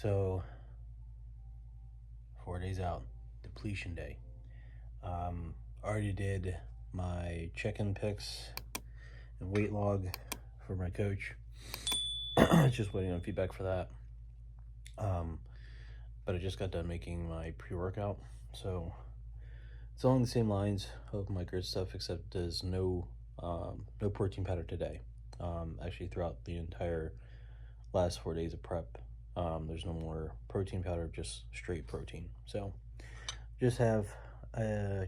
So 4 days out, depletion day. Already did my check-in pics and weight log for my coach. Just waiting on feedback for that. But I just got done making my pre-workout, so it's along the same lines of my grit stuff, except there's no protein powder today. Actually, throughout the entire last 4 days of prep, there's no more protein powder, just straight protein. So just have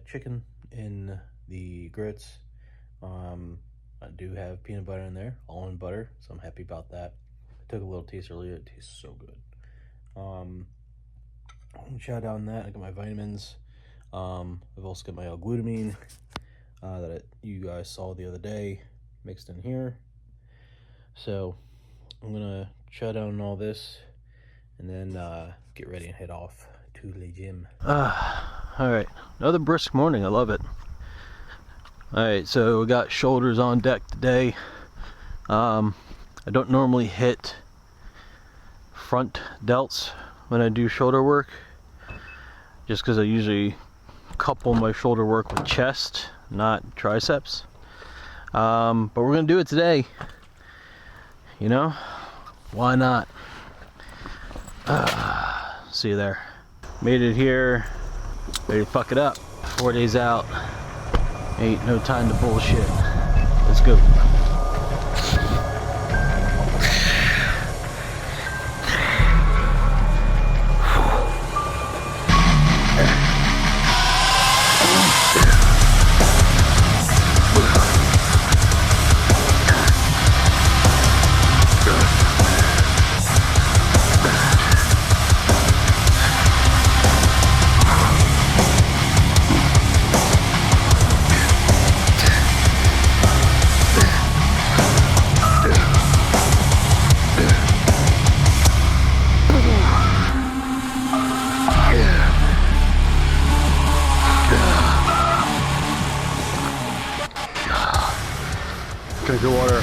chicken in the grits. I do have peanut butter in there, almond butter, so I'm happy about that. I took a little taste earlier. It tastes so good. Shout out on that. I got my vitamins. I've also got my L-glutamine that you guys saw the other day mixed in here. So I'm gonna chow down on all this and then get ready and head off to the gym. Alright, another brisk morning. I love it. Alright, so we got shoulders on deck today. I don't normally hit front delts when I do shoulder work, just because I usually couple my shoulder work with chest, not triceps. But we're gonna do it today. You know, why not? See you there. Made it here. Ready to fuck it up. 4 days out. Ain't no time to bullshit. Let's go. Drink your water.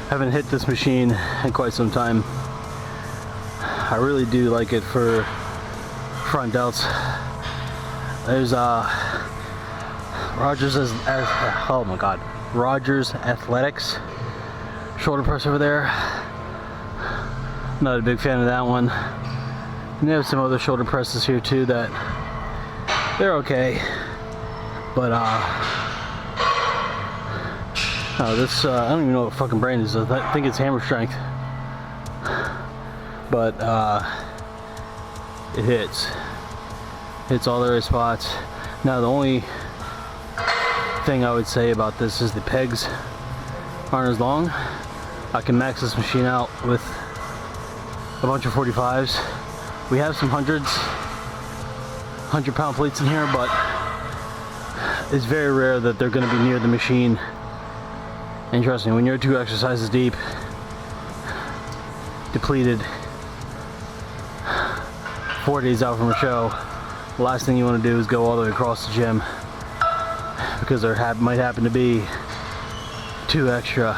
Haven't hit this machine in quite some time. I really do like it for front delts. There's oh my god, Rogers Athletics shoulder press over there. Not a big fan of that one. And they have some other shoulder presses here too that they're okay, but this I don't even know what fucking brand is. I think it's Hammer Strength, but it hits all the right spots. Now the only thing I would say about this is the pegs aren't as long. I can max this machine out with a bunch of 45s. We have some 100-pound plates in here, but it's very rare that they're going to be near the machine. And trust me, when you're 2 exercises deep, depleted, 4 days out from a show, the last thing you want to do is go all the way across the gym, because there might happen to be 2 extra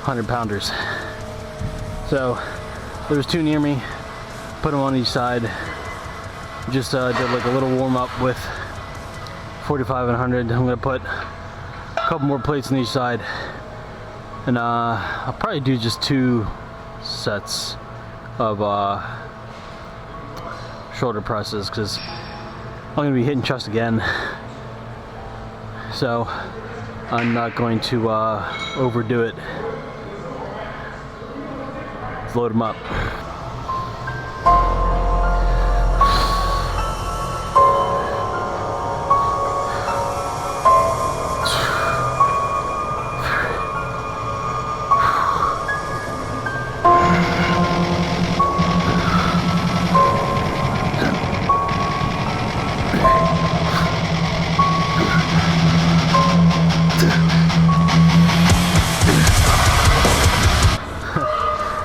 100-pounders. So there was 2 near me. Put them on each side. Just did like a little warm up with 45 and 100. I'm gonna put a couple more plates on each side, and I'll probably do just 2 sets of shoulder presses, because I'm gonna be hitting chest again. So I'm not going to overdo it. Let's load them up.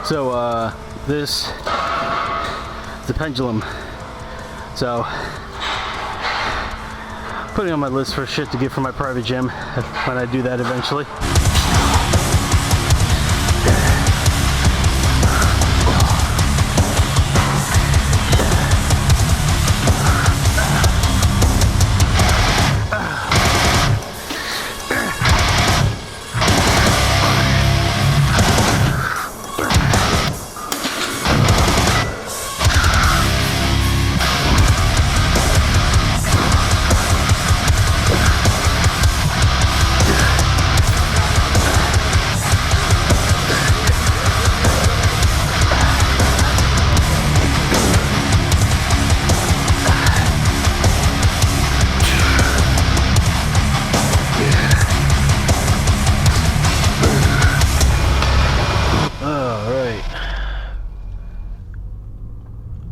So this is the pendulum. So putting on my list for shit to get for my private gym when I do that eventually.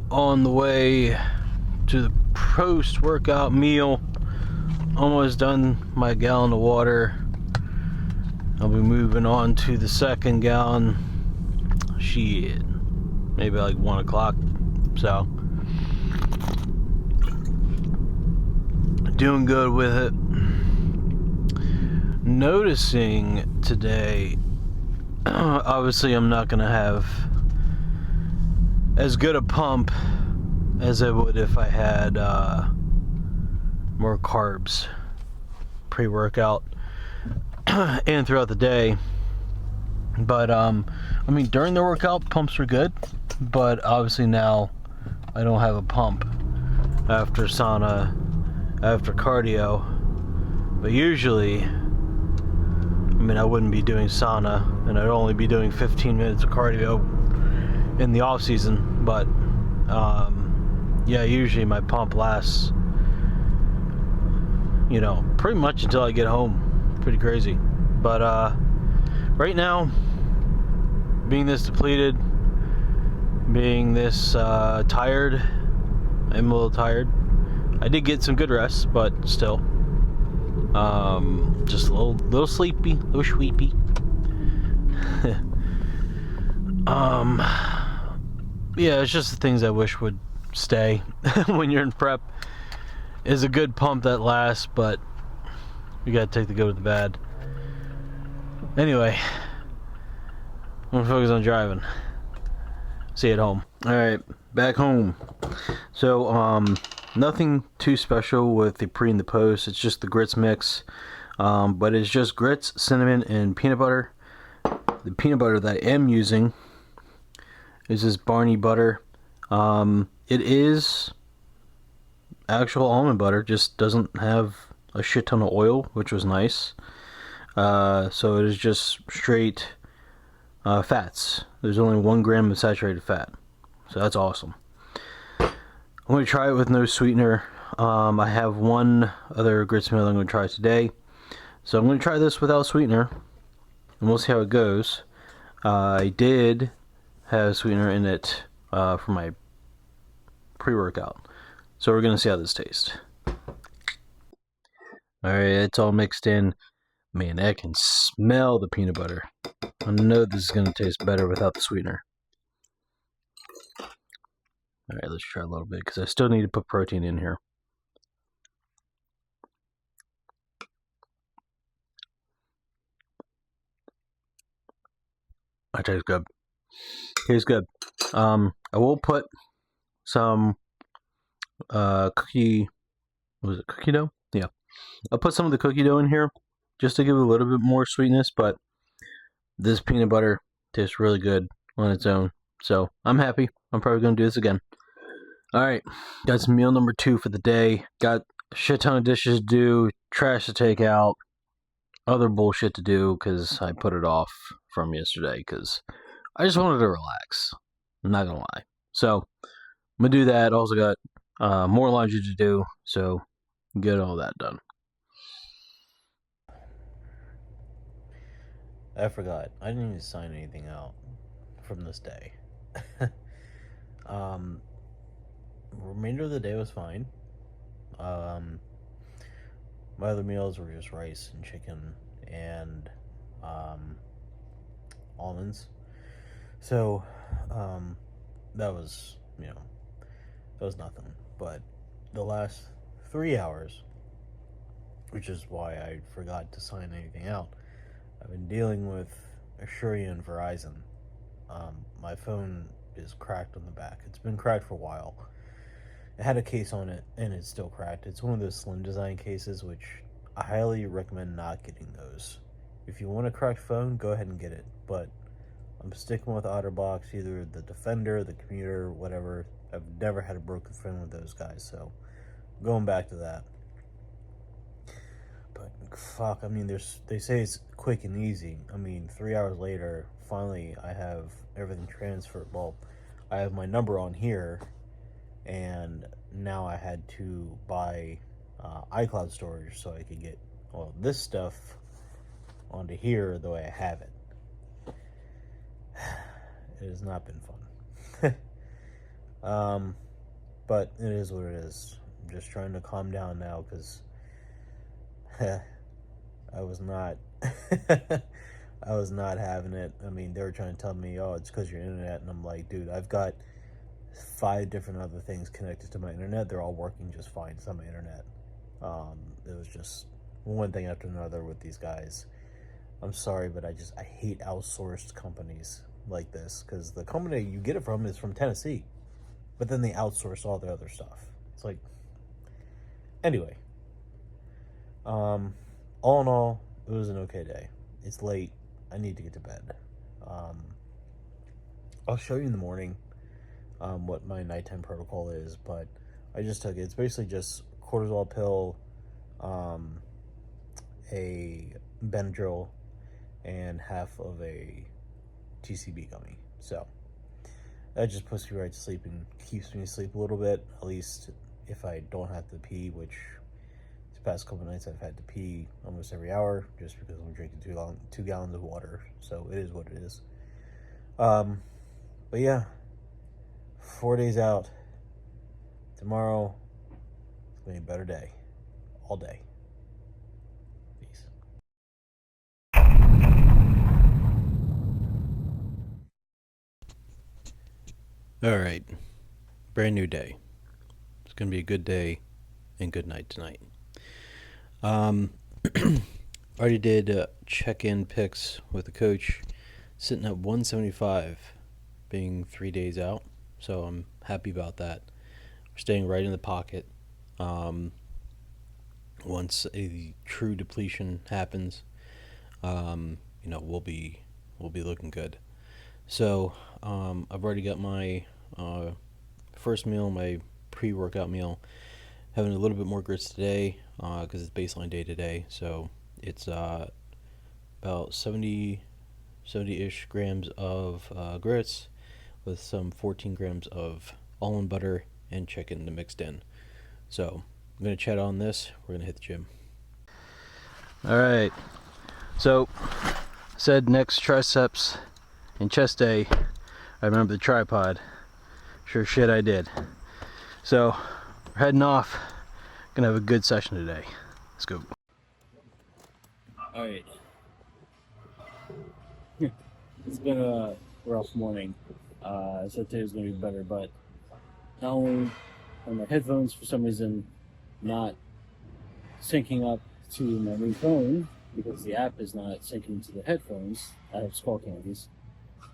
On the way to the post-workout meal. Almost done my gallon of water. I'll be moving on to the second gallon. Shit. Maybe like 1 o'clock. So, doing good with it. Noticing today, obviously I'm not gonna have as good a pump as I would if I had more carbs pre-workout and throughout the day. But I mean, during the workout, pumps were good, but obviously now I don't have a pump after sauna, after cardio. But usually, I mean, I wouldn't be doing sauna and I'd only be doing 15 minutes of cardio in the off season. But yeah, usually my pump lasts, you know, pretty much until I get home. Pretty crazy. But right now, being this depleted, being this tired, I'm a little tired. I did get some good rest, but still, just a little sleepy, a little sleepy. Yeah, it's just the things I wish would stay when you're in prep. Is a good pump that lasts, but you gotta take the good with the bad. Anyway, I'm gonna focus on driving. See you at home. Alright, back home. So, nothing too special with the pre and the post. It's just the grits mix. But it's just grits, cinnamon, and peanut butter. The peanut butter that I am using is this Barney butter. It is actual almond butter, just doesn't have a shit ton of oil, which was nice. So it is just straight fats. There's only 1 gram of saturated fat, so that's awesome. I'm going to try it with no sweetener. I have one other grits meal I'm going to try today, so I'm going to try this without sweetener, and we'll see how it goes. I did have sweetener in it for my pre-workout, so we're going to see how this tastes. Alright, it's all mixed in. Man, I can smell the peanut butter. I know this is going to taste better without the sweetener. Alright, let's try a little bit, because I still need to put protein in here. That tastes good. Tastes good. I will put some cookie... Was it cookie dough? Yeah. I'll put some of the cookie dough in here just to give it a little bit more sweetness, but this peanut butter tastes really good on its own. So I'm happy. I'm probably going to do this again. Alright, that's meal number 2 for the day. Got a shit ton of dishes to do, trash to take out, other bullshit to do because I put it off from yesterday because I just wanted to relax. I'm not going to lie. So I'm going to do that. Also got more laundry to do, so get all that done. I forgot. I didn't even sign anything out from this day. Remainder of the day was fine. My other meals were just rice and chicken and almonds. So that was, that was nothing. But the last 3 hours which is why I forgot to sign anything out. I've been dealing with Assuria and Verizon. My phone is cracked on the back. It's been cracked for a while. It had a case on it, and it's still cracked. It's one of those slim design cases, which I highly recommend not getting those. If you want a cracked phone, go ahead and get it. But I'm sticking with OtterBox, either the Defender, the Commuter, whatever. I've never had a broken phone with those guys, so going back to that. But fuck, I mean, they say it's quick and easy. I mean, 3 hours later, finally, I have everything transferred. Well, I have my number on here, and now I had to buy iCloud storage so I could get all this stuff onto here the way I have it. It has not been fun. But it is what it is. I'm just trying to calm down now, because I was not I was not having it. I mean, they were trying to tell me, oh, it's because your internet, and I'm like, dude, I've got 5 different other things connected to my internet. They're all working just fine. It's on my internet. It was just one thing after another with these guys. I'm sorry, but I hate outsourced companies like this, because the company you get it from is from Tennessee, but then they outsource all the other stuff. It's like, anyway, all in all, it was an okay day. It's late. I need to get to bed. I'll show you in the morning what my nighttime protocol is, but I just took it. It's basically just cortisol pill, a Benadryl, and half of a TCB gummy. So that just puts me right to sleep and keeps me asleep a little bit, at least if I don't have to pee, which these past couple nights I've had to pee almost every hour just because I'm drinking 2 gallons of water. So it is what it is. But yeah, 4 days out. Tomorrow it's gonna be a better day. All day. Peace. Alright. Brand new day. It's gonna be a good day and good night tonight. Already did check-in picks with the coach, sitting at 175, being 3 days out. So I'm happy about that. We're staying right in the pocket. Once a true depletion happens, we'll be looking good. So I've already got my first meal, my pre-workout meal. Having a little bit more grits today because it's baseline day today. So it's about 70-ish grams of grits with some 14 grams of almond butter and chicken mixed in. So I'm going to chat on this. We're going to hit the gym. Alright, so said next triceps and chest day. I remember the tripod. Sure shit I did. So we're heading off. Gonna have a good session today. Let's go. Alright. It's been a rough morning. I said today was gonna be better, but not only are my headphones for some reason not syncing up to my new phone because the app is not syncing to the headphones. I have skull candies.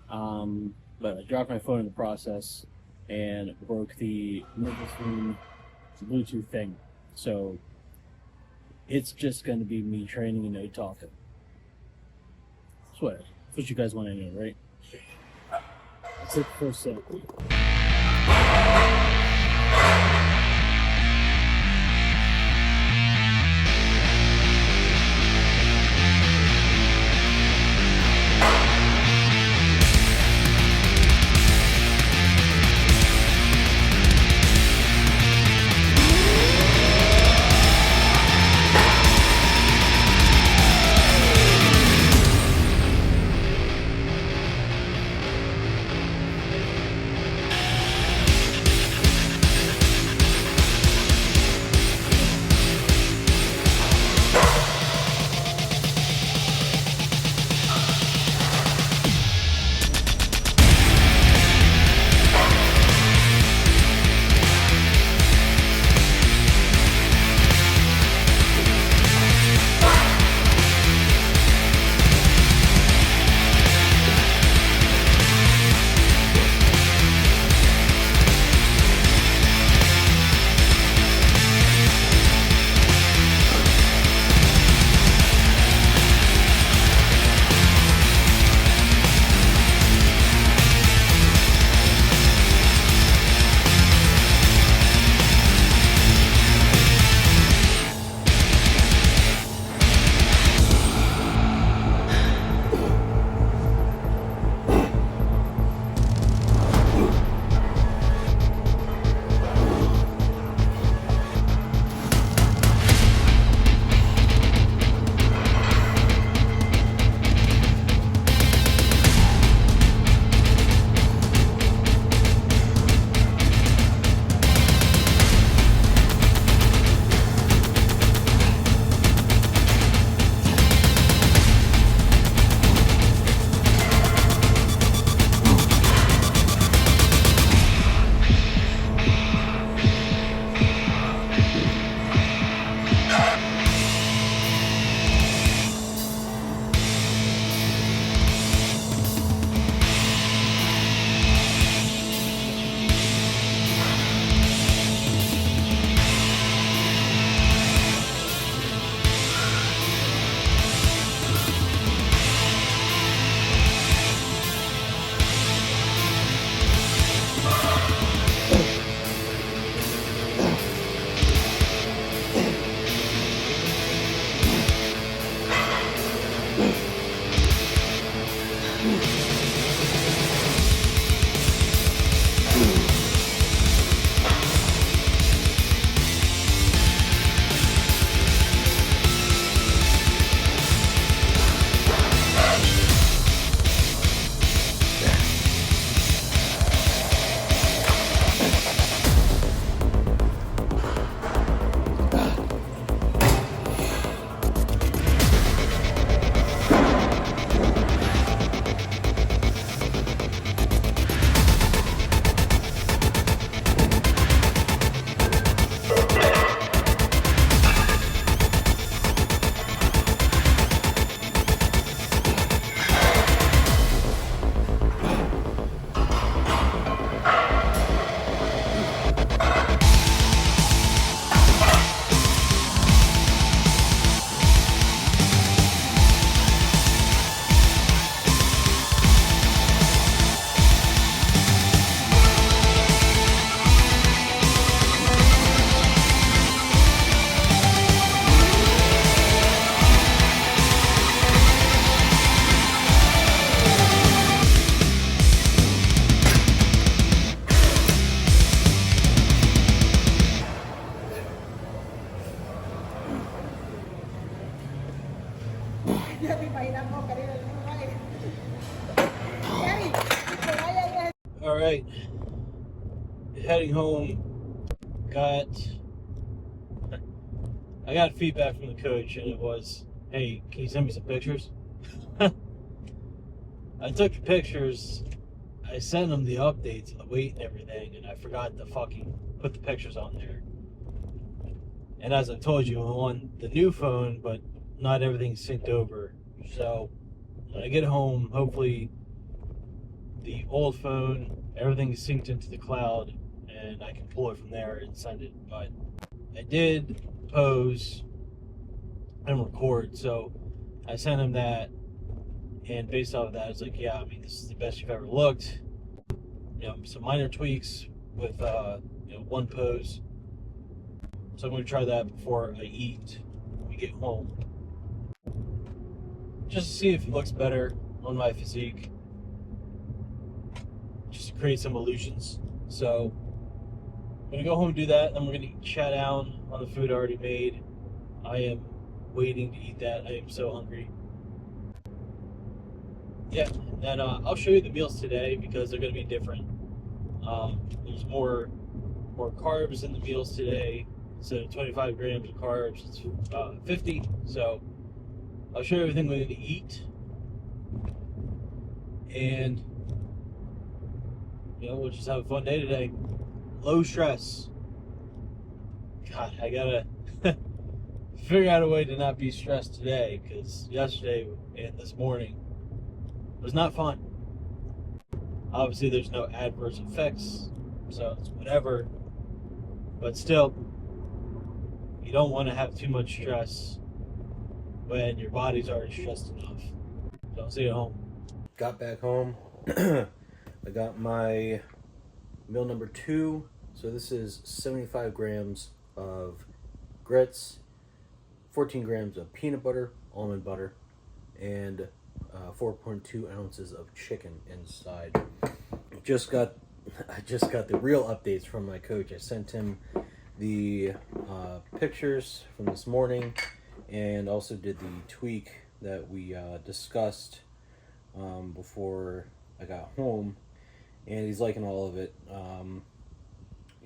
But I dropped my phone in the process and broke the microphone Bluetooth thing. So it's just going to be me training and no talking. Swear. That's what you guys want to know, right? That's it for a sec. All right, heading home. I got feedback from the coach, and it was, "Hey, can you send me some pictures?" I took the pictures. I sent them the updates and the weight and everything, and I forgot to fucking put the pictures on there. And as I told you, I'm on the new phone, but not everything's synced over. So when I get home, hopefully the old phone, everything is synced into the cloud, and I can pull it from there and send it. But I did pose and record, so I sent him that, and based off of that, I was like, yeah, I mean, this is the best you've ever looked. Some minor tweaks with one pose. So I'm going to try that before I eat when we get home, just to see if it looks better on my physique, just to create some illusions. So I'm going to go home and do that, and we're going to chat down on the food I already made. I am waiting to eat that. I am so hungry. Yeah, and I'll show you the meals today because they're going to be different. There's more carbs in the meals today. Instead of 25 grams of carbs, it's 50. So I'll show you everything we're going to eat, and we'll just have a fun day today. Low stress. God, I gotta figure out a way to not be stressed today, because yesterday and this morning was not fun. Obviously, there's no adverse effects, so it's whatever. But still, you don't want to have too much stress when your body's already stressed enough. So I'll see you at home. Got back home. I got my meal number 2. So this is 75 grams of grits, 14 grams of peanut butter, almond butter, and 4.2 ounces of chicken inside. I just got the real updates from my coach. I sent him the pictures from this morning, and also did the tweak that we discussed before I got home, and he's liking all of it.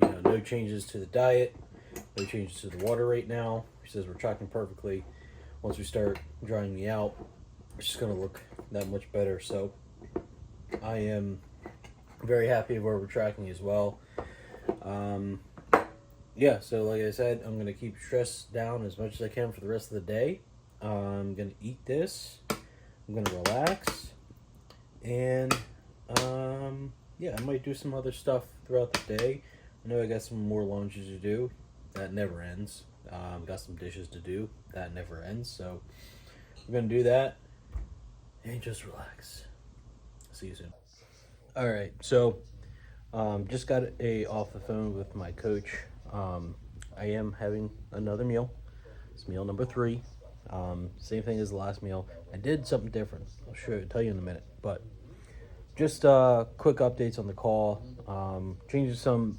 No changes to the diet, no changes to the water right now. He says we're tracking perfectly. Once we start drying me out, it's just going to look that much better. So I am very happy where we're tracking as well. Yeah, so like I said, I'm going to keep stress down as much as I can for the rest of the day. I'm going to eat this. I'm going to relax. And, I might do some other stuff throughout the day. I know I got some more laundry to do. That never ends. Got some dishes to do. That never ends. So I'm going to do that and just relax. See you soon. All right, so just got off the phone with my coach. I am having another meal. It's meal number 3. Same thing as the last meal. I did something different. I'll tell you in a minute. But just quick updates on the call. Changing some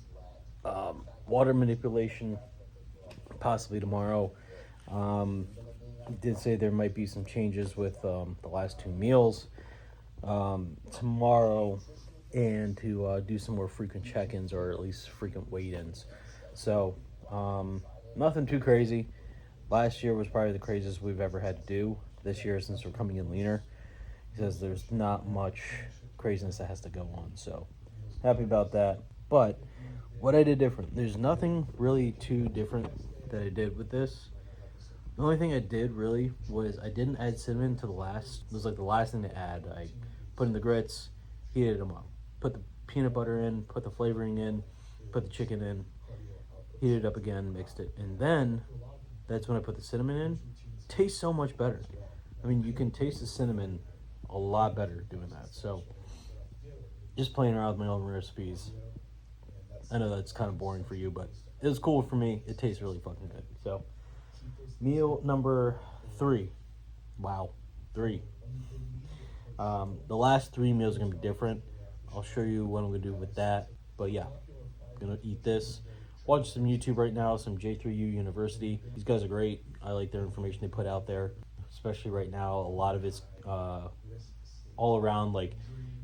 water manipulation possibly tomorrow. Did say there might be some changes with the last 2 meals tomorrow, and to do some more frequent check-ins, or at least frequent weigh-ins. So nothing too crazy. Last year was probably the craziest we've ever had to do. This year, since we're coming in leaner, he says there's not much craziness that has to go on. So happy about that. But what I did different, there's nothing really too different that I did with this. The only thing I did really was I didn't add cinnamon to the last. It was like the last thing to add. I put in the grits, heated them up, put the peanut butter in, put the flavoring in, put the chicken in, heated it up again, mixed it, and then that's when I put the cinnamon in. It tastes so much better. I mean, you can taste the cinnamon a lot better doing that. So just playing around with my own recipes. I know that's kind of boring for you, but it was cool for me. It tastes really fucking good. So meal number 3. Wow, 3. The last 3 meals are going to be different. I'll show you what I'm going to do with that. But yeah, I'm going to eat this. Watch some YouTube right now, some J3U University. These guys are great. I like their information they put out there. especially right now. A lot of it's all around like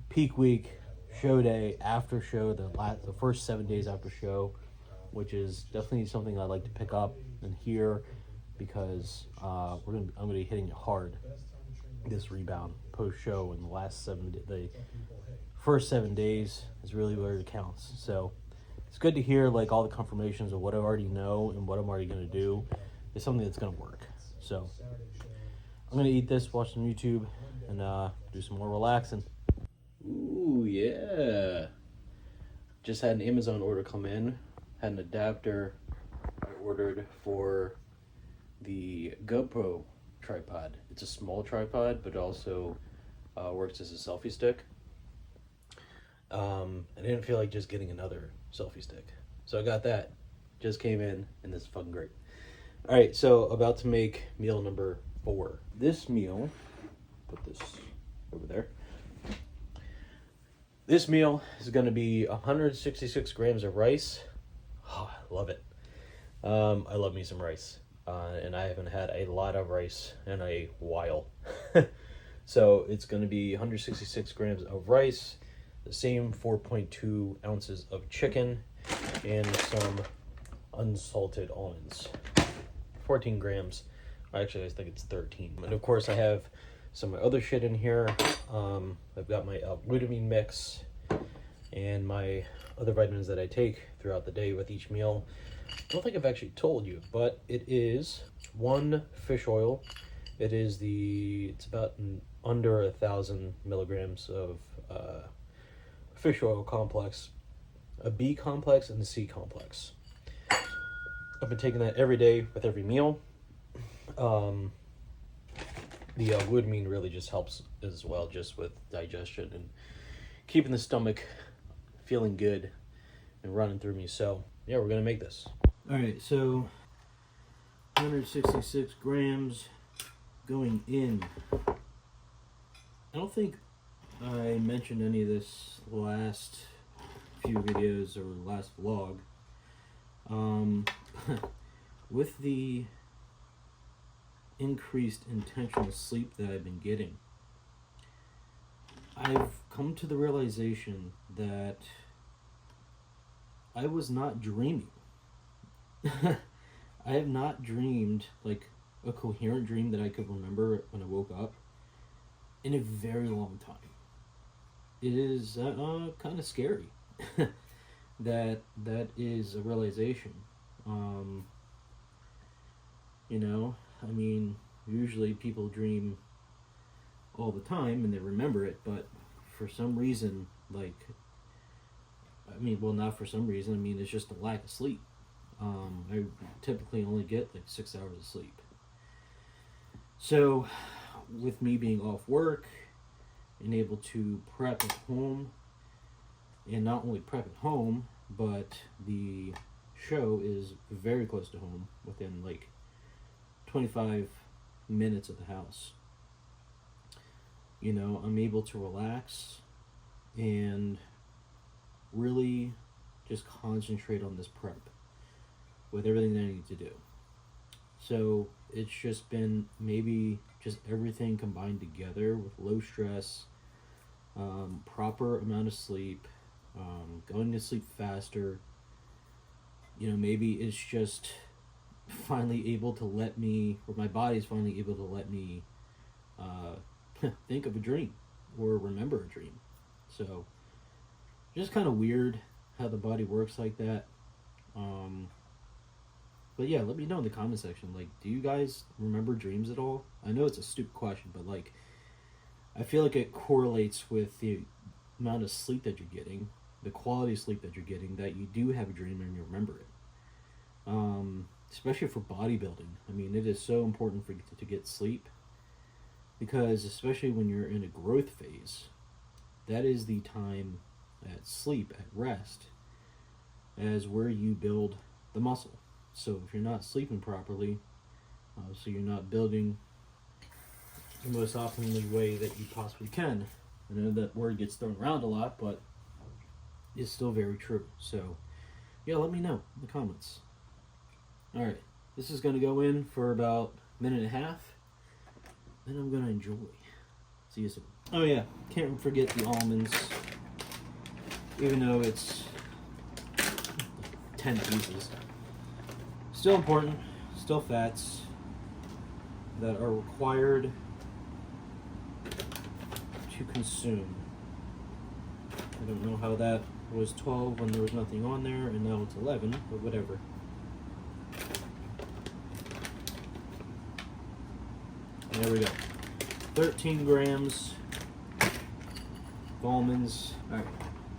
peak week, show day, after show, the first 7 days after show, which is definitely something I like to pick up and hear, because I'm gonna be hitting it hard this rebound post show in the last the first 7 days is really where it counts. So it's good to hear like all the confirmations of what I already know and what I'm already gonna do is something that's gonna work. So I'm gonna eat this, watch some YouTube, and do some more relaxing. Ooh yeah! Just had an Amazon order come in. Had an adapter I ordered for the GoPro tripod. It's a small tripod, but also works as a selfie stick. I didn't feel like just getting another selfie stick, so I got that. Just came in, and this is fucking great. All right, so about to make meal number 4. This meal, put this over there. This meal is going to be 166 grams of rice. Oh, I love it. I love me some rice. And I haven't had a lot of rice in a while. So it's going to be 166 grams of rice, the same 4.2 ounces of chicken, and some unsalted almonds. 14 grams. Actually, I think it's 13. And of course, I have some other shit in here. I've got my glutamine mix and my other vitamins that I take throughout the day with each meal. I don't think I've actually told you, but it is 1 fish oil. It's about under 1,000 milligrams of fish oil complex, a B complex and a C complex. I've been taking that every day with every meal. The glutamine really just helps as well, just with digestion and keeping the stomach feeling good and running through me. So yeah, we're gonna make this. All right, so 166 grams going in. I don't think I mentioned any of this last few videos or last vlog. With the increased intentional sleep that I've been getting, I've come to the realization that I was not dreaming. I have not dreamed like a coherent dream that I could remember when I woke up in a very long time. It is kind of scary. that is a realization. I mean, usually people dream all the time and they remember it, but for some reason, not for some reason, it's just a lack of sleep. I typically only get 6 hours of sleep. So, with me being off work and able to prep at home, and not only prep at home, but the show is very close to home, within 25 minutes of the house. I'm able to relax and really just concentrate on this prep with everything that I need to do. So it's just been maybe just everything combined together with low stress, proper amount of sleep, going to sleep faster. Maybe it's just finally able to let me, or my body's finally able to let me think of a dream or remember a dream. So just kind of weird how the body works like that. But yeah, let me know in the comment section, do you guys remember dreams at all? I know it's a stupid question, but I feel like it correlates with the amount of sleep that you're getting, the quality of sleep that you're getting, that you do have a dream and you remember it. Especially for bodybuilding. It is so important for you to get sleep, because especially when you're in a growth phase, that is the time at sleep, at rest, as where you build the muscle. So if you're not sleeping properly, so you're not building the most optimally way that you possibly can. I know that word gets thrown around a lot, but it's still very true. So yeah, let me know in the comments. Alright, this is going to go in for about a minute and a half. that I'm gonna enjoy. See you soon. Oh yeah, can't forget the almonds. Even though it's 10 pieces. Still important, still fats that are required to consume. I don't know how that was 12 when there was nothing on there, and now it's 11, but whatever. There we go. 13 grams of almonds. Alright,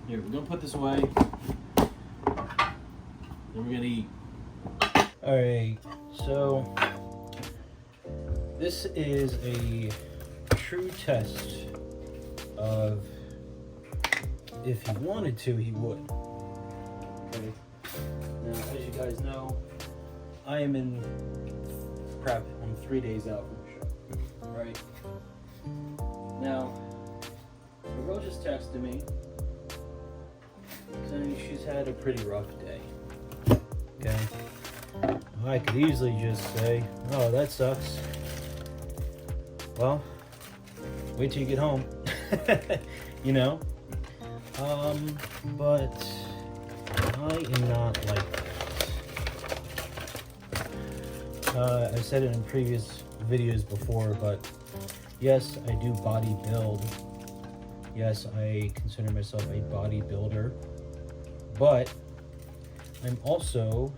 here, we're gonna put this away. Then we're gonna eat. Alright, so this is a true test of if he wanted to, he would. Okay. Now, as you guys know, I am in prep. I'm 3 days out from the show. Right? Now, the girl just texted me saying she's had a pretty rough day. Okay? I could easily just say, oh, that sucks. Well, wait till you get home. You know? But I am not like that. I've said it in previous videos before, but yes, I do bodybuild. Yes, I consider myself a bodybuilder, but I'm also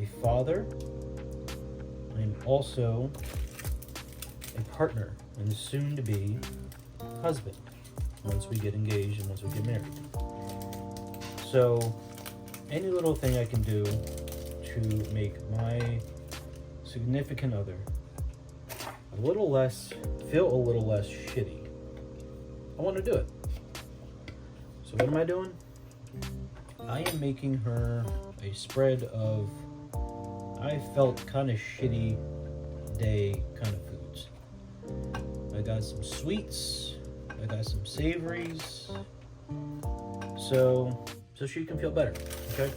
a father. I'm also a partner and soon to be husband once we get engaged and once we get married. So any little thing I can do to make my significant other feel a little less shitty, I want to do it. So what am I doing? I am making her a spread of I felt kind of shitty day kind of foods. I got some sweets, I got some savories, so she can feel better, okay?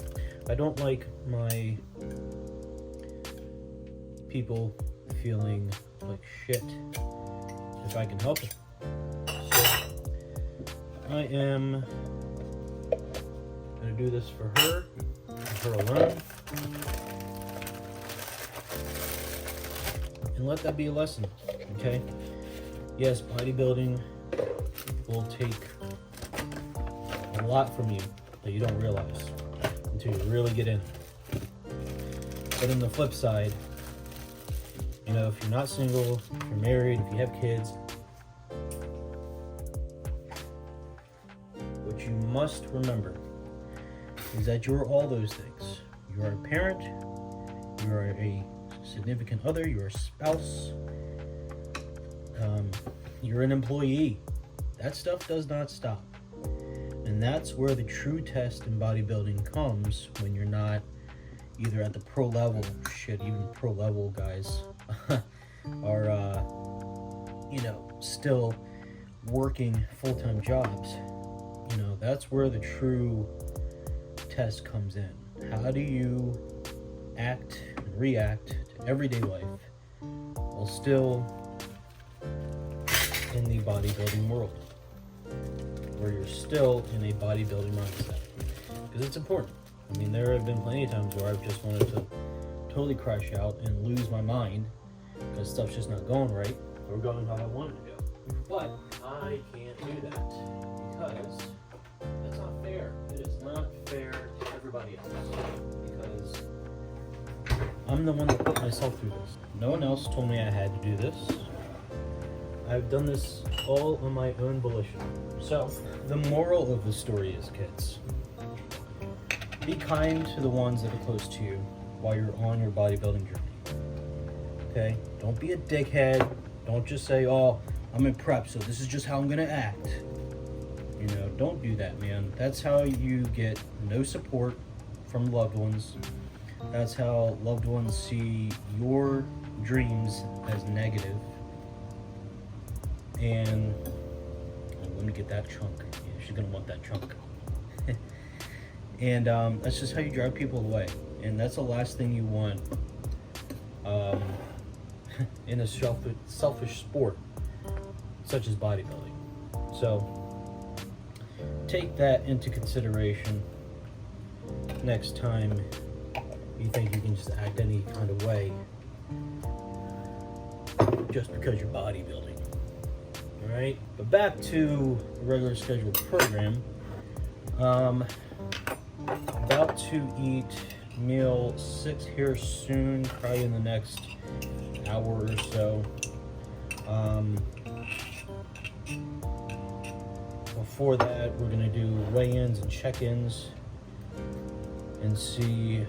I don't like my people feeling like shit if I can help it. So I am gonna do this for her alone, and let that be a lesson, okay? Yes, bodybuilding will take a lot from you that you don't realize until you really get in. But on the flip side, you know, if you're not single, if you're married, if you have kids, what you must remember is that you're all those things. You are a parent, you are a significant other, you're a spouse, you're an employee. That stuff does not stop. And that's where the true test in bodybuilding comes, when you're not either at the pro level, even pro level guys are, still working full-time jobs. You know, that's where the true test comes in. How do you act and react to everyday life while still in the bodybuilding world, where you're still in a bodybuilding mindset? Because it's important. I mean, there have been plenty of times where I've just wanted to totally crash out and lose my mind because stuff's just not going right or going how I want it to go. But I can't do that because that's not fair. It is not fair to everybody else, because I'm the one that put myself through this. No one else told me I had to do this. I've done this all on my own volition. So, the moral of the story is, kids, be kind to the ones that are close to you while you're on your bodybuilding journey. Okay? Don't be a dickhead. Don't just say, oh, I'm in prep, so this is just how I'm gonna act. You know, don't do that, man. That's how you get no support from loved ones. That's how loved ones see your dreams as negative. And let me get that chunk. Yeah, she's gonna want that chunk. And that's just how you drive people away. And that's the last thing you want in a selfish sport such as bodybuilding. So take that into consideration next time you think you can just act any kind of way just because you're bodybuilding. Alright, but back to the regular scheduled program. About to eat meal 6 here soon, probably in the next hour or so. Before that, we're going to do weigh-ins and check-ins and see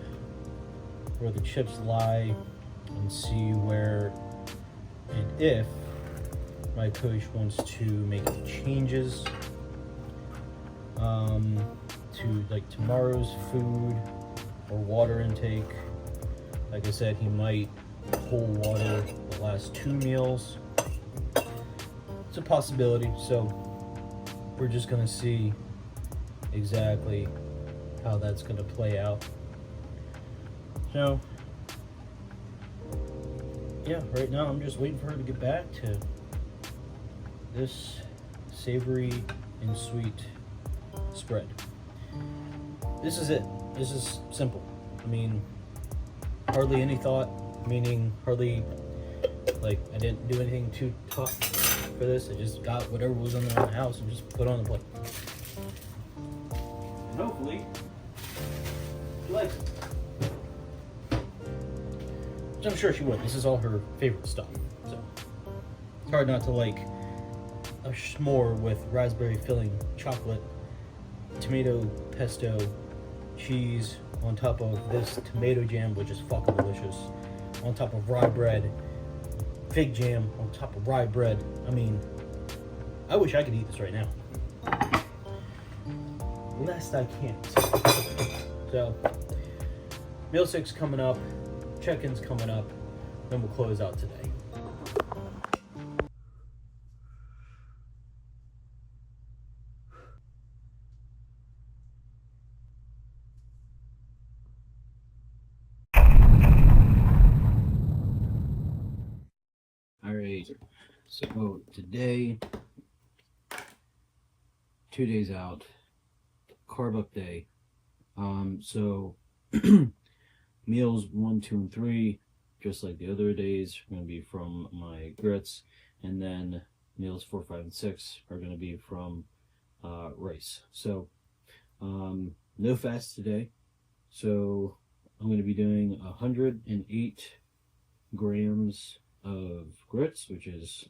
where the chips lie and see where and if my coach wants to make any changes to like tomorrow's food or water intake. Like I said, he might hold water the last 2 meals. It's a possibility, so we're just gonna see exactly how that's gonna play out. So yeah, right now I'm just waiting for her to get back to this savory and sweet spread. This is it. This is simple. I mean, hardly any thought, meaning hardly, like, I didn't do anything too tough for this. I just got whatever was in the house and just put it on the plate. And hopefully she likes it. Which I'm sure she would. This is all her favorite stuff. So it's hard not to like a s'more with raspberry filling, chocolate, tomato pesto, cheese on top of this tomato jam, which is fucking delicious, on top of rye bread, fig jam on top of rye bread. I mean, I wish I could eat this right now. Lest I can't. So, meal 6 coming up, check-ins coming up, then we'll close out today. Alright, so today, 2 days out, carb up day. So meals 1, 2, and 3, just like the other days, are going to be from my grits, and then meals 4, 5, and 6 are going to be from rice. So no fast today. So I'm going to be doing 108 grams of grits, which is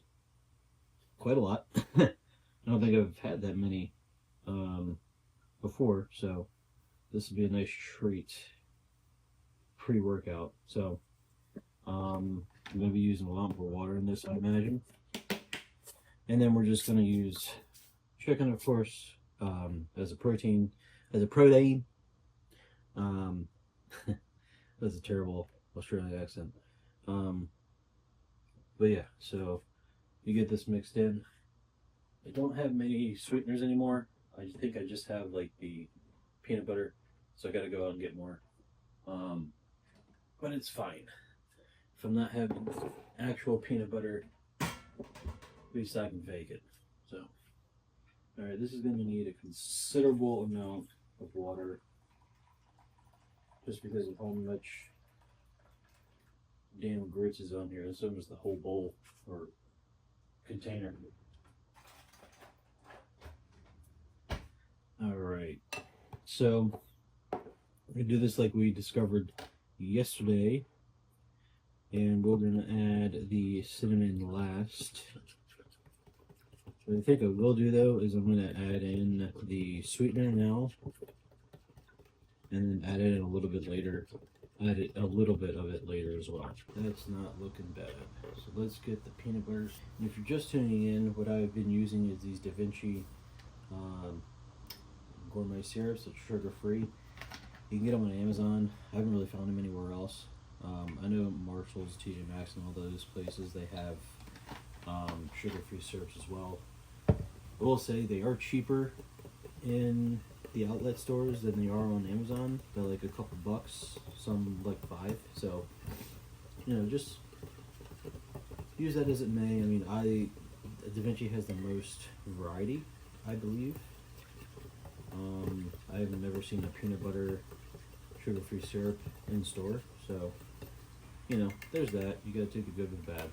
quite a lot. I don't think I've had that many before, so this will be a nice treat pre-workout. So I'm going to be using a lot more water in this, I imagine. And then we're just going to use chicken, of course, as a protein. That's a terrible Australian accent. But yeah, so you get this mixed in. I don't have many sweeteners anymore. I think I just have like the peanut butter, so I gotta go out and get more. But it's fine. If I'm not having actual peanut butter, at least I can fake it. So, alright, this is gonna need a considerable amount of water, just because of how much damn grits is on here. This almost the whole bowl or container. Alright, so we're gonna do this like we discovered yesterday, and we're gonna add the cinnamon last. What I think I will do though is I'm gonna add in the sweetener now, and then add it in a little bit later. Add a little bit of it later as well. That's not looking bad. So let's get the peanut butter. And if you're just tuning in, what I've been using is these Da Vinci gourmet syrups. It's sugar-free. You can get them on Amazon. I haven't really found them anywhere else. I know Marshall's, TJ Maxx, and all those places, they have sugar-free syrups as well. I will say they are cheaper in the outlet stores than they are on Amazon. They're like a couple bucks, some like $5. So, you know, just use that as it may. I mean, Da Vinci has the most variety, I believe. I've never seen a peanut butter sugar-free syrup in store, so you know, there's that. You gotta take the good with the bad.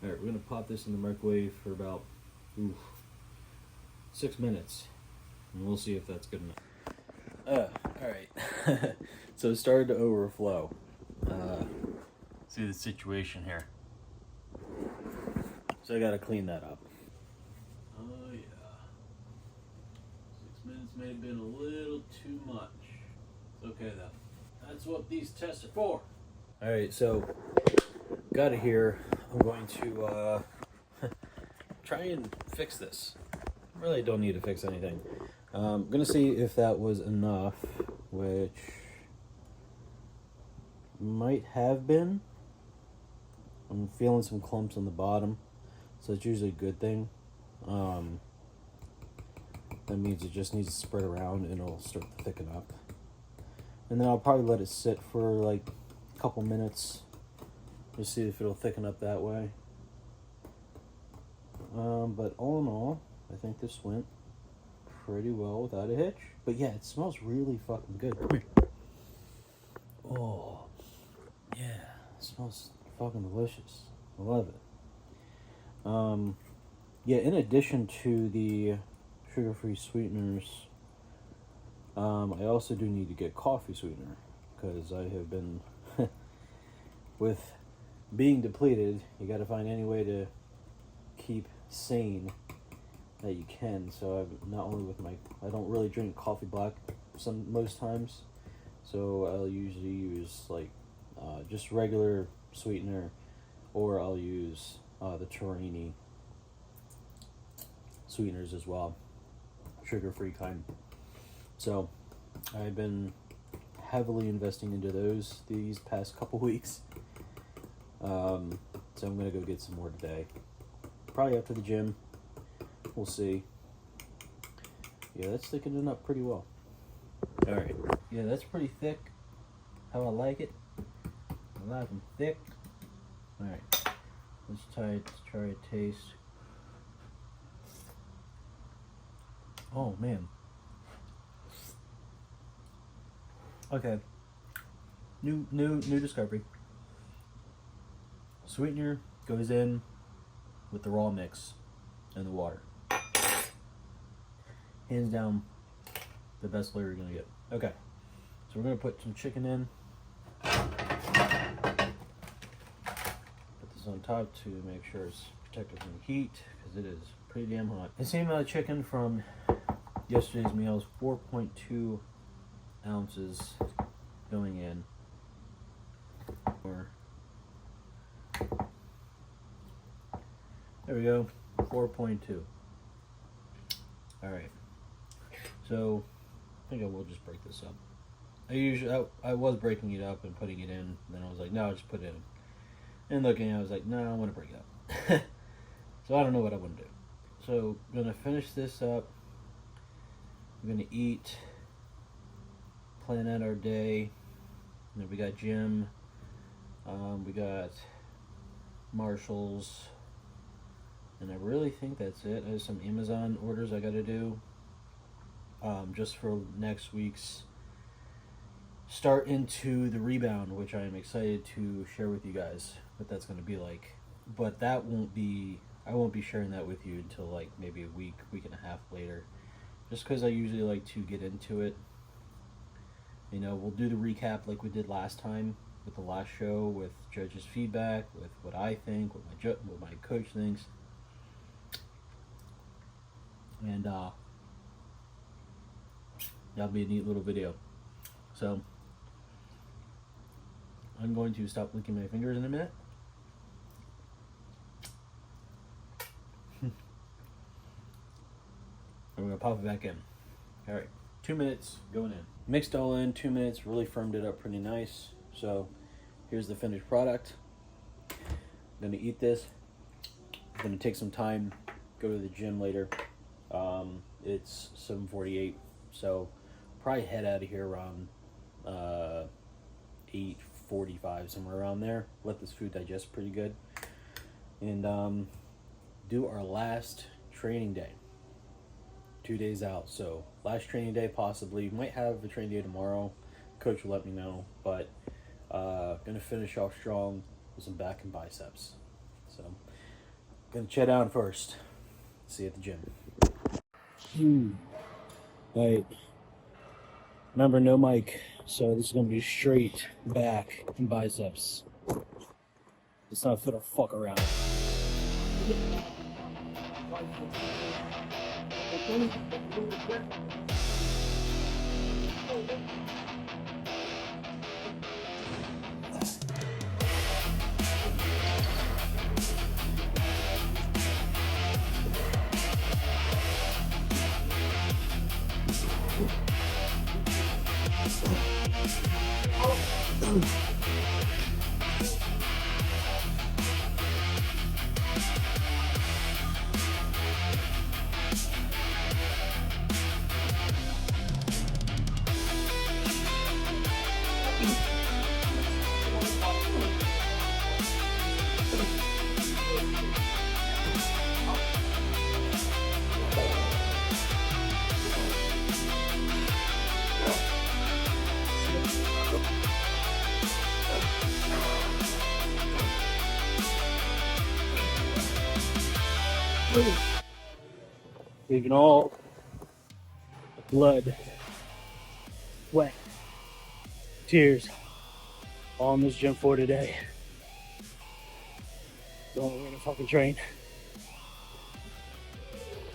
All right, we're gonna pop this in the microwave for about 6 minutes, and we'll see if that's good enough. All right. So it started to overflow. See the situation here. So I gotta clean that up. Oh yeah. 6 minutes may have been a little too much. It's okay though. That's what these tests are for. All right, so got it here. I'm going to try and fix this. Really don't need to fix anything. I'm gonna see if that was enough, which might have been. I'm feeling some clumps on the bottom, so it's usually a good thing. That means it just needs to spread around and it'll start to thicken up. And then I'll probably let it sit for like a couple minutes. Just see if it'll thicken up that way. But all in all, I think this went pretty well without a hitch. But yeah, it smells really fucking good. Come here. Oh, yeah, it smells fucking delicious. I love it. Yeah, in addition to the sugar-free sweeteners, I also do need to get coffee sweetener, because I have been, with being depleted, you got to find any way to keep sane that you can. So I've not only with I don't really drink coffee black most times, so I'll usually use like just regular sweetener, or I'll use the Torini sweeteners as well, sugar-free kind. So I've been heavily investing into those these past couple weeks. So I'm gonna go get some more today, probably after the gym. We'll see. Yeah, that's thickening up pretty well. All right. Yeah, that's pretty thick. How I like it. I like them thick. All right. Let's try a taste. Oh man. Okay. New discovery. Sweetener goes in with the raw mix and the water. Hands down, the best flavor you're gonna get. Okay, so we're gonna put some chicken in. Put this on top to make sure it's protected from the heat, because it is pretty damn hot. The same amount of chicken from yesterday's meals, 4.2 ounces going in. There we go, 4.2. All right. So I think I will just break this up. I was breaking it up and putting it in, and then I was like, no, I'll just put it in. And looking, I was like, no, I want to break it up. So I don't know what I want to do. So I'm gonna finish this up. I'm gonna eat, plan out our day. And then we got gym. We got Marshalls. And I really think that's it. I have some Amazon orders I gotta do. Just for next week's start into the rebound, which I am excited to share with you guys what that's gonna be like. But I won't be sharing that with you until like maybe a week and a half later. Just because I usually like to get into it. You know, we'll do the recap like we did last time with the last show, with judges' feedback, with what I think, what my coach thinks. And that'll be a neat little video. So I'm going to stop licking my fingers in a minute. I'm going to pop it back in. All right, 2 minutes going in. Mixed all in, 2 minutes, really firmed it up pretty nice. So here's the finished product. I'm going to eat this. I'm going to take some time, go to the gym later. It's 7:48, so probably head out of here around 8:45, somewhere around there. Let this food digest pretty good. and do our last training day. 2 days out, so last training day possibly. Might have a training day tomorrow. Coach will let me know, but gonna finish off strong with some back and biceps. So gonna chat down first. See you at the gym. Right. Remember, no mic, so this is gonna be straight back and biceps. It's not fit to fuck around. Leaving all the blood, sweat, tears all in this gym for today. So we're gonna fucking train.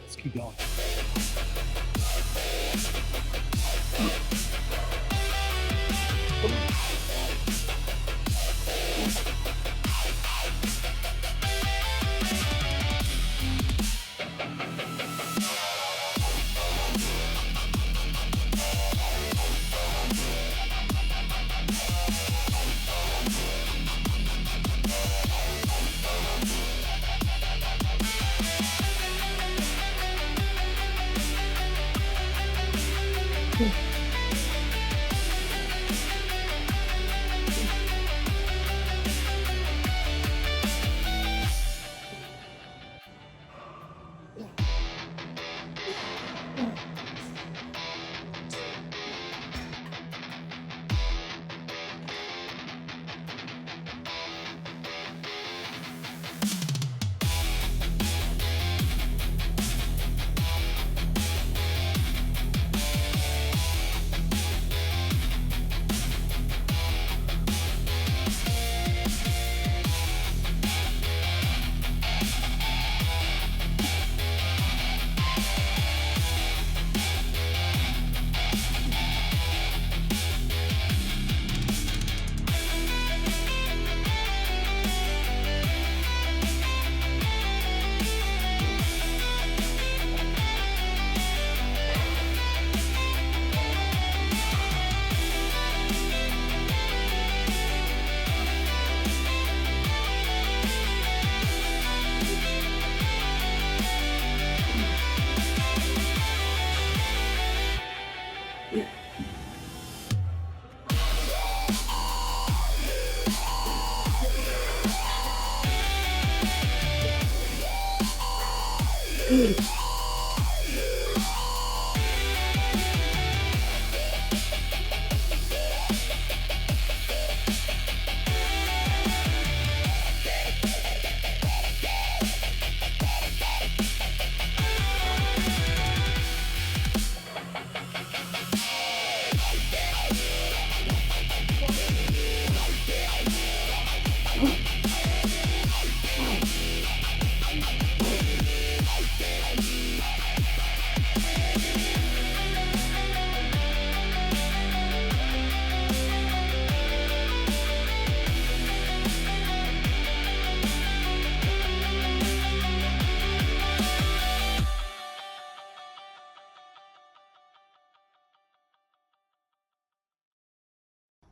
Let's keep going.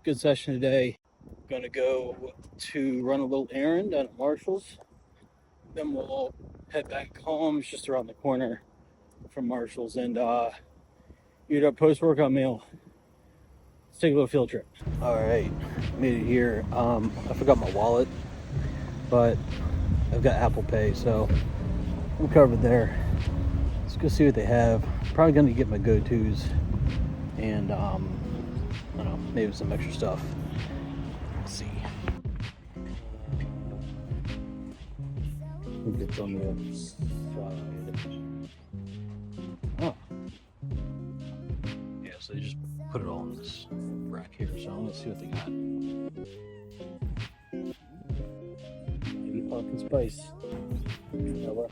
Good session today. Gonna go to run a little errand at Marshall's. Then we'll head back home. It's just around the corner from Marshall's, and eat our post-workout meal. Let's take a little field trip. All right, made it here. I forgot my wallet, but I've got Apple Pay, so I'm covered there. Let's go see what they have. Probably gonna get my go-tos and I don't know, maybe some extra stuff. Let's see. I think it's on the other side. Oh. Yeah, so they just put it all in this rack here, so let's see what they got. Maybe pumpkin spice. Vanilla.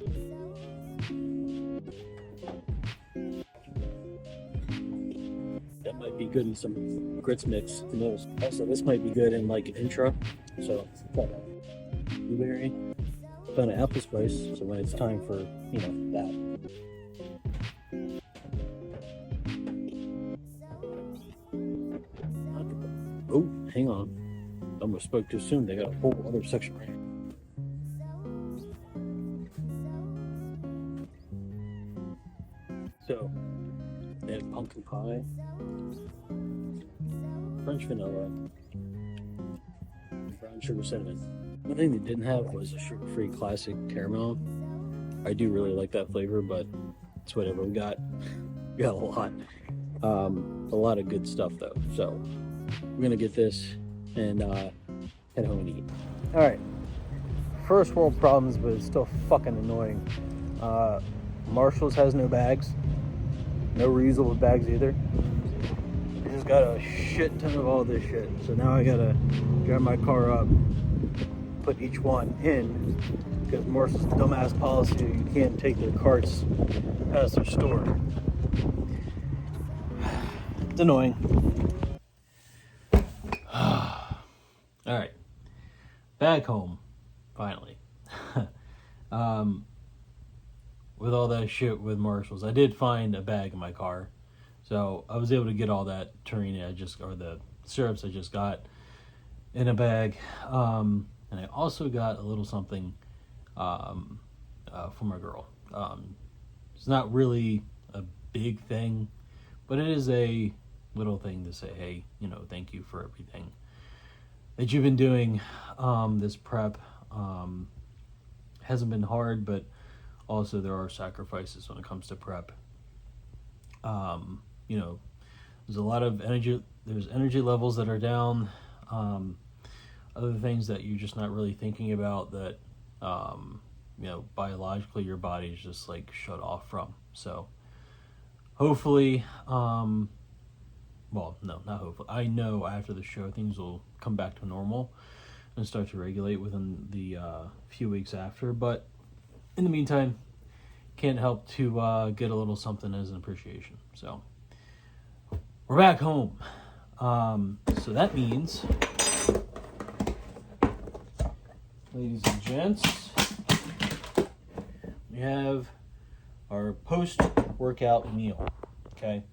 That might be good in some grits mix. Who knows? Also, this might be good in like an intro. So, blueberry. Found an apple spice. So when it's time for, you know, that. Oh, hang on. Almost spoke too soon. They got a whole other section right here. So, they have pumpkin pie, French vanilla, brown sugar cinnamon. One thing they didn't have was a sugar-free classic caramel. I do really like that flavor, but it's whatever. We got a lot of good stuff though. So we're gonna get this and head home and eat. All right, first world problems, but it's still fucking annoying. Marshall's has no bags, no reusable bags either. I just got a shit ton of all this shit, so now I gotta drive my car up, put each one in, because Marshall's dumbass policy, you can't take their carts past their store. It's annoying. All right, back home, finally. With all that shit with Marshalls, I did find a bag in my car, so I was able to get all that Tarina or the syrups I just got in a bag, and I also got a little something for my girl. It's not really a big thing, but it is a little thing to say, hey, you know, thank you for everything that you've been doing. This prep hasn't been hard, but also there are sacrifices when it comes to prep. You know, there's a lot of energy. There's energy levels that are down. Other things that you're just not really thinking about that, you know, biologically your body's just like shut off from. So hopefully, well, no, not hopefully. I know after the show things will come back to normal and start to regulate within the few weeks after. But in the meantime, can't help to get a little something as an appreciation. So we're back home. So that means, ladies and gents, we have our post-workout meal. Okay.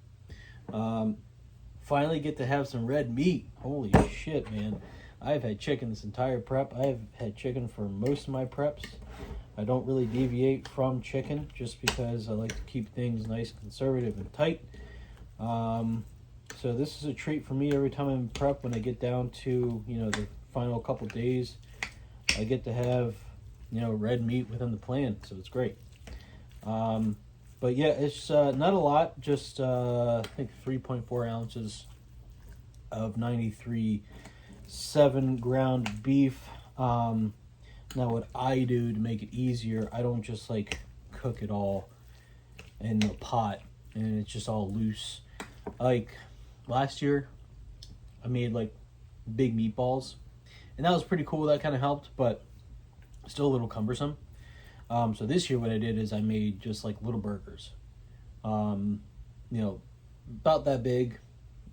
Finally get to have some red meat. Holy shit, man. I've had chicken this entire prep. I've had chicken for most of my preps. I don't really deviate from chicken just because I like to keep things nice, conservative, and tight. So this is a treat for me every time I'm in prep. When I get down to, you know, the final couple days, I get to have, you know, red meat within the plan. So it's great. But yeah, it's not a lot. Just I think 3.4 ounces of 93.7 ground beef. Now what I do to make it easier, I don't just like cook it all in the pot and it's just all loose. Like last year, I made like big meatballs, and that was pretty cool. That kind of helped, but still a little cumbersome. So this year what I did is I made just like little burgers, you know, about that big.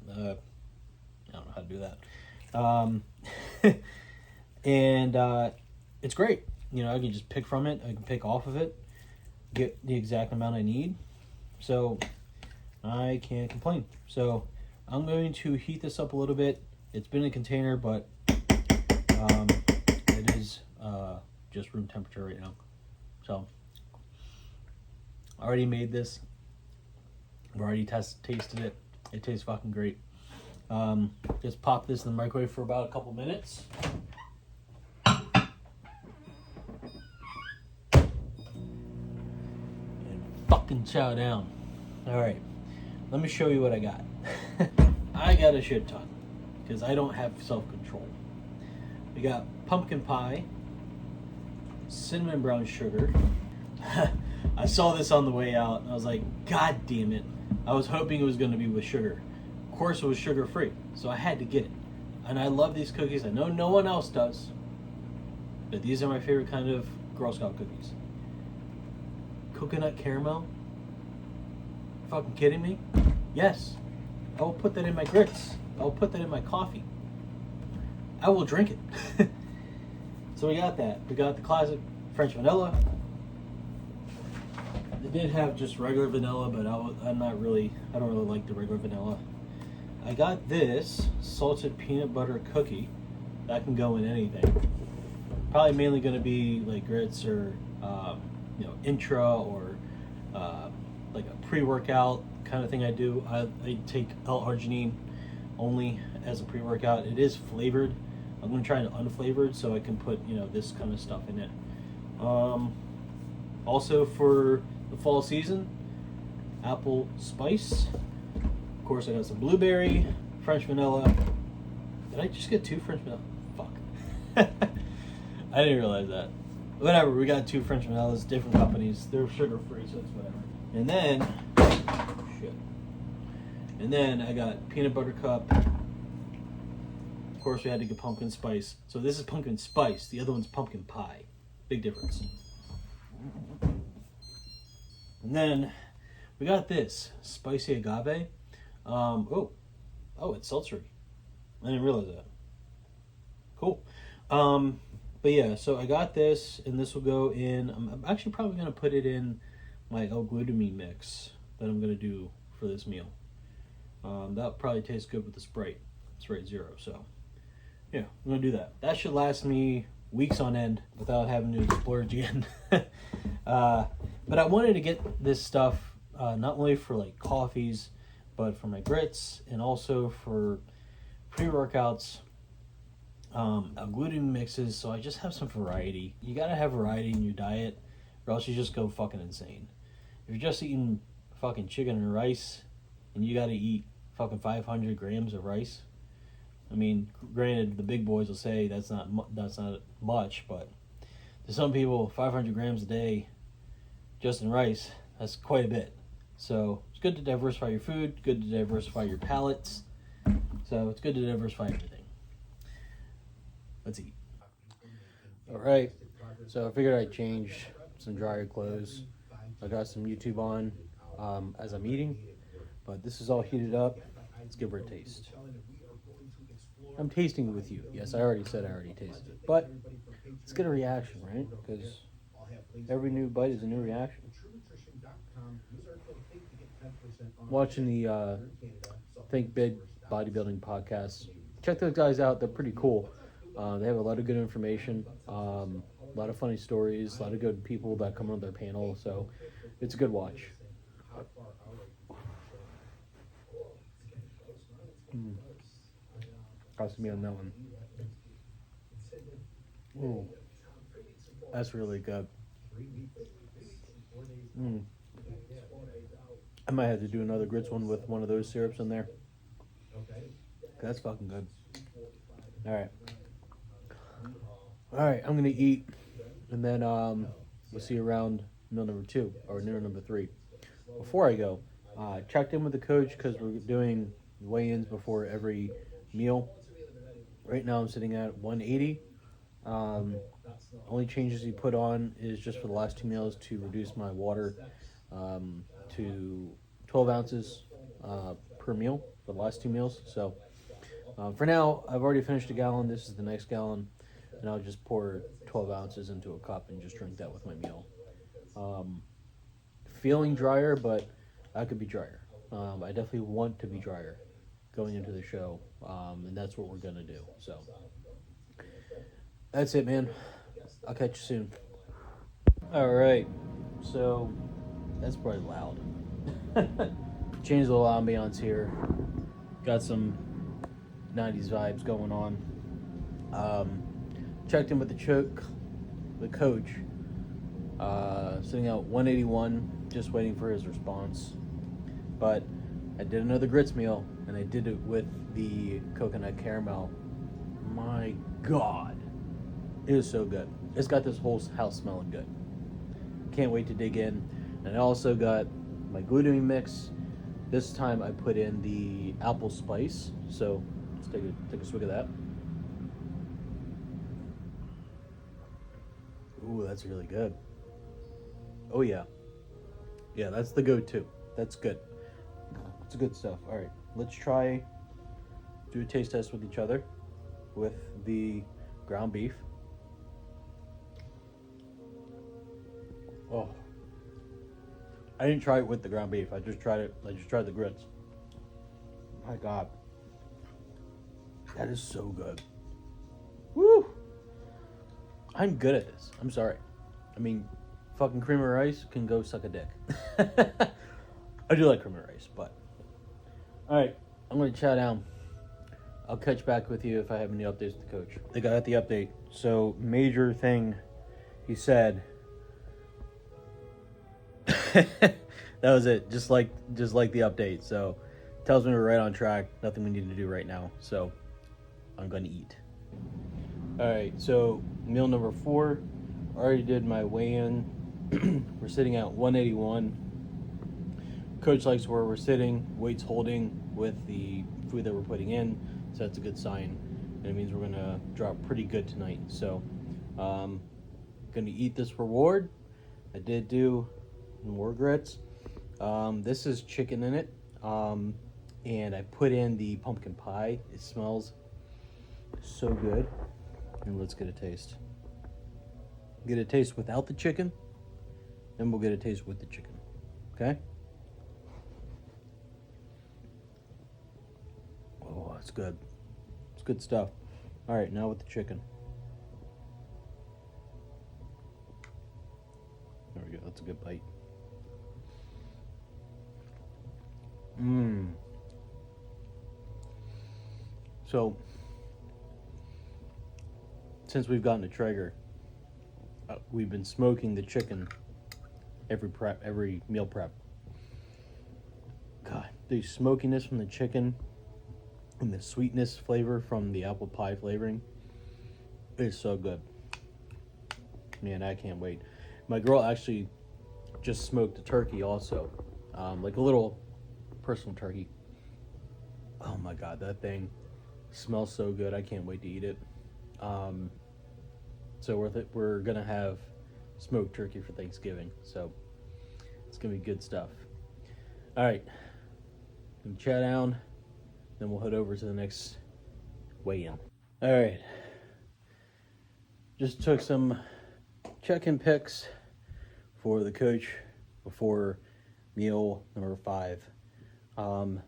I don't know how to do that. And it's great. You know, I can just pick from it. I can pick off of it, get the exact amount I need. So I can't complain. So I'm going to heat this up a little bit. It's been in a container, but it is just room temperature right now. So I already made this. I've already tasted it. It tastes fucking great. Just pop this in the microwave for about a couple minutes. fucking chow down. Alright, let me show you what I got. I got a shit ton, because I don't have self-control. We got pumpkin pie, cinnamon brown sugar. I saw this on the way out, and I was like, God damn it. I was hoping it was going to be with sugar. Of course, it was sugar-free, so I had to get it. And I love these cookies. I know no one else does, but these are my favorite kind of Girl Scout cookies. Coconut caramel? You fucking kidding me? Yes. I will put that in my grits. I will put that in my coffee. I will drink it. So we got that. We got the classic French vanilla. They did have just regular vanilla, but I don't really like the regular vanilla. I got this salted peanut butter cookie. That can go in anything. Probably mainly going to be like grits or intra or like a pre-workout kind of thing I do. I take L-arginine only as a pre-workout. It is flavored. I'm going to try it unflavored so I can put this kind of stuff in it. Also for the fall season, apple spice. Of course, I got some blueberry, French vanilla. Did I just get 2 French vanilla? Fuck. I didn't realize that. Whatever, we got 2 French vanillas, different companies. They're sugar-free, so it's whatever. And then, And then I got peanut butter cup. Of course, we had to get pumpkin spice. So this is pumpkin spice. The other one's pumpkin pie. Big difference. And then we got this spicy agave. It's sultry. I didn't realize that. Cool. But yeah, so I got this, and this will go in. I'm actually probably going to put it in my L-glutamine mix that I'm going to do for this meal. That'll probably taste good with the Sprite Zero. So yeah, I'm going to do that. That should last me weeks on end without having to splurge again. But I wanted to get this stuff not only for like coffees, but for my grits and also for pre-workouts, gluten mixes, so I just have some variety. You gotta have variety in your diet, or else you just go fucking insane. If you're just eating fucking chicken and rice, and you gotta eat fucking 500 grams of rice, I mean, granted, the big boys will say that's not much, but to some people, 500 grams a day just in rice, that's quite a bit. So it's good to diversify your food, good to diversify your palates. So it's good to diversify everything. Let's eat. All right. So I figured I'd change some drier clothes. I got some YouTube on as I'm eating, but this is all heated up. Let's give her a taste. I'm tasting it with you. Yes, I already said I already tasted it, but let's get a reaction, right? Because every new bite is a new reaction. Watching the Think Big bodybuilding podcast. Check those guys out. They're pretty cool. They have a lot of good information, a lot of funny stories, a lot of good people that come on their panel. So it's a good watch. Got me on that one. Ooh, that's really good. I might have to do another grits one with one of those syrups in there. That's fucking good. All right, I'm gonna eat, and then we'll see you around meal number 2 or meal number 3. Before I go, checked in with the coach because we're doing weigh-ins before every meal. Right now I'm sitting at 180. Only changes he put on is just for the last 2 meals to reduce my water to 12 ounces per meal for the last 2 meals. So for now, I've already finished a gallon. This is the next gallon, and I'll just pour 12 ounces into a cup and just drink that with my meal. Feeling drier, but I could be drier. I definitely want to be drier going into the show, and that's what we're going to do. So that's it, man. I'll catch you soon. All right, so that's probably loud. Changed the little ambiance here. Got some 90s vibes going on. Checked in with the coach. sitting out 181, just waiting for his response. But I did another grits meal, and I did it with the coconut caramel. My God, it is so good. It's got this whole house smelling good. Can't wait to dig in. And I also got my glutamine mix. This time I put in the apple spice. So let's take a swig of that. Ooh, that's really good. Oh yeah. Yeah, that's the go-to. That's good. It's good stuff. All right, let's try do a taste test with each other with the ground beef. Oh, I didn't try it with the ground beef. I just tried the grits. My God, that is so good. Woo! I'm good at this. I'm sorry. I mean, fucking cream of rice can go suck a dick. I do like cream of rice, but all right, I'm gonna chow down. I'll catch back with you if I have any updates with the coach. I got the update. So major thing, he said. That was it. Just like the update. So tells me we're right on track. Nothing we need to do right now. So I'm gonna eat. All right. So meal number 4. I already did my weigh-in. We're sitting at 181. Coach likes where we're sitting. Weights holding with the food that we're putting in. So that's a good sign. And it means we're gonna drop pretty good tonight. So gonna eat this reward. I did do more grits. This is chicken in it. And I put in the pumpkin pie. It smells so good. And let's get a taste. Get a taste without the chicken, then we'll get a taste with the chicken. Okay? Oh, that's good. It's good stuff. All right, now with the chicken. There we go. That's a good bite. So, since we've gotten a Traeger, we've been smoking the chicken every meal prep. God, the smokiness from the chicken and the sweetness flavor from the apple pie flavoring is so good. Man, I can't wait. My girl actually just smoked a turkey also, like a little personal turkey. Oh my God, that thing smells so good. I can't wait to eat it. So we're gonna have smoked turkey for Thanksgiving. So it's gonna be good stuff. All right, we chat down, then we'll head over to the next weigh-in. All right, just took some check-in pics for the coach before meal number 5.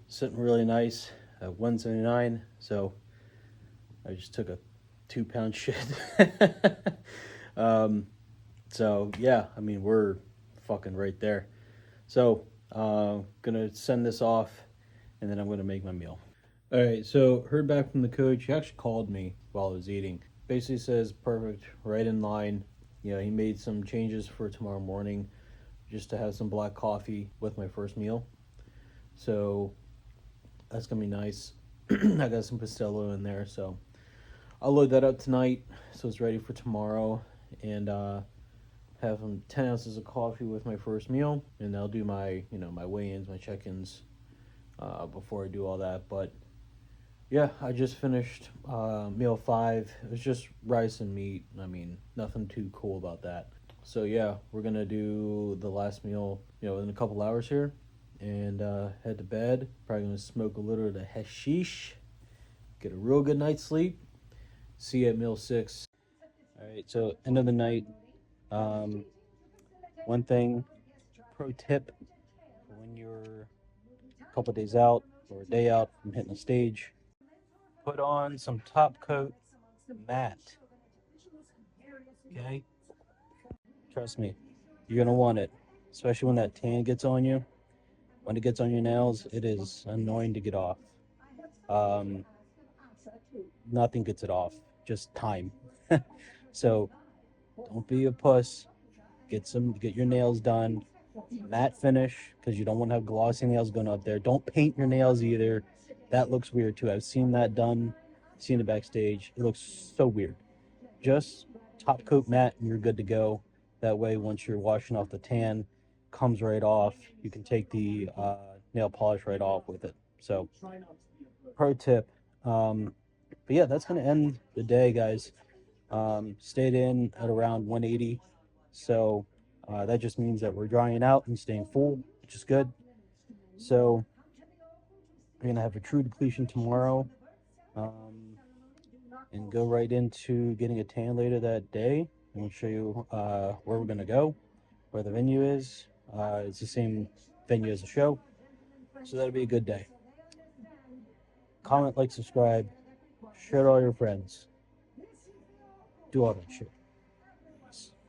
Sitting really nice at 179. So I just took a 2-pound shit. So yeah, I mean, we're fucking right there. So gonna send this off, and then I'm gonna make my meal. All right, so heard back from the coach. He actually called me while I was eating. Basically says perfect, right in line. You know, he made some changes for tomorrow morning, just to have some black coffee with my first meal. So that's gonna be nice. I got some Pastello in there, so I'll load that up tonight so it's ready for tomorrow, and have 10 ounces of coffee with my first meal, and I'll do my my weigh-ins, my check-ins before I do all that. But yeah, I just finished meal 5. It was just rice and meat. I mean, nothing too cool about that. So yeah, we're gonna do the last meal, in a couple hours here, and head to bed. Probably gonna smoke a little of the hashish, get a real good night's sleep. See you at meal 6. All right, so end of the night. One thing, pro tip, when you're a couple days out or a day out from hitting the stage, put on some top coat matte. Okay? Trust me, you're gonna want it, especially when that tan gets on you. When it gets on your nails, it is annoying to get off. Nothing gets it off, just time. So don't be a puss. Get your nails done, matte finish, because you don't want to have glossy nails going up there. Don't paint your nails either. That looks weird too. I've seen that done, seen it backstage. It looks so weird. Just top coat matte and you're good to go. That way, once you're washing off the tan, comes right off. You can take the nail polish right off with it. So, pro tip. But yeah, that's gonna end the day, guys. Stayed in at around 180, so that just means that we're drying out and staying full, which is good. So we're gonna have a true depletion tomorrow, um, and go right into getting a tan later that day. I'm gonna show you where we're gonna go, where the venue is. It's the same venue as the show, so that'll be a good day. Comment, like, subscribe, share to all your friends, do all that shit.